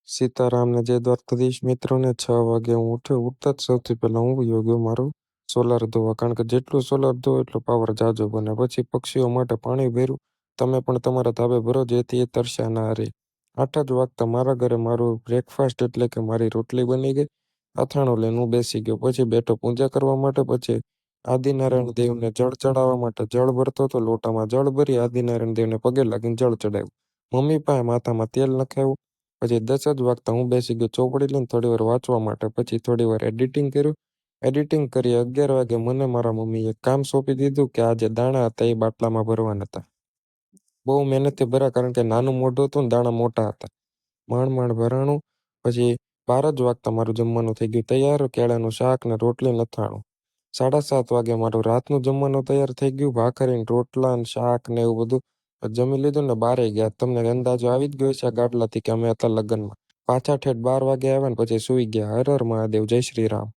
સીતારામને જય દ્વારકાધીશ મિત્રોને 6 વાગે હું ઉઠ્યો. ઉઠતા જ સૌથી પહેલા હું વયો ગયો મારું સોલાર ધોવા, કારણ કે જેટલું સોલાર ધોવો એટલો પાવર જાજો બને. પછી પક્ષીઓ માટે પાણી ભર્યું. તમે પણ તમારા ધાબે ભરો જેથી એ તરસ્યા ના રહે. 8 જ વાગતા મારા ઘરે મારું બ્રેકફાસ્ટ એટલે કે મારી રોટલી બની ગઈ. અથાણું લઈને હું બેસી ગયો. પછી બેઠો પૂજા કરવા માટે. પછી આદિનારાયણ દેવને જળ ચડાવવા માટે જળ ભરતો હતો. લોટામાં જળ ભરી આદિનારાયણ દેવને પગે લાગીને જળ ચડાવ્યું. મમ્મી પાસે માથામાં તેલ નખાવ્યું. પછી 10 જ વાગતા હું બેસી ગયો ચોપડી લઈને થોડી વાર વાંચવા માટે. પછી થોડી વાર એડિટિંગ કર્યું. એડિટિંગ કરી 11 વાગે મને મારા મમ્મીએ કામ સોંપી દીધું કે આજે દાણા હતા એ બાટલામાં ભરવાના હતા. બહુ મહેનતથી ભર્યા, કારણ કે નાનું મોઢું હતું ને દાણા મોટા હતા. માંડ માંડ ભરાણું. પછી 12 જ વાગતા મારું જમવાનું થઈ ગયું તૈયાર. કેળાનું શાક ને રોટલી ને અથાણું. 7:30 વાગે મારું રાતનું જમવાનું તૈયાર થઈ ગયું. ભાખરી ને રોટલા ને શાક ને એવું બધું જમી લીધું ને બારે ગયા. તમને અંદાજો આવી જ ગયો છે આ ગાડલાથી કે અમે હતા લગ્નમાં. પાછા ઠેઠ 12 વાગે આવ્યા ને પછી સુઈ ગયા. હર હર મહાદેવ, જય શ્રી રામ.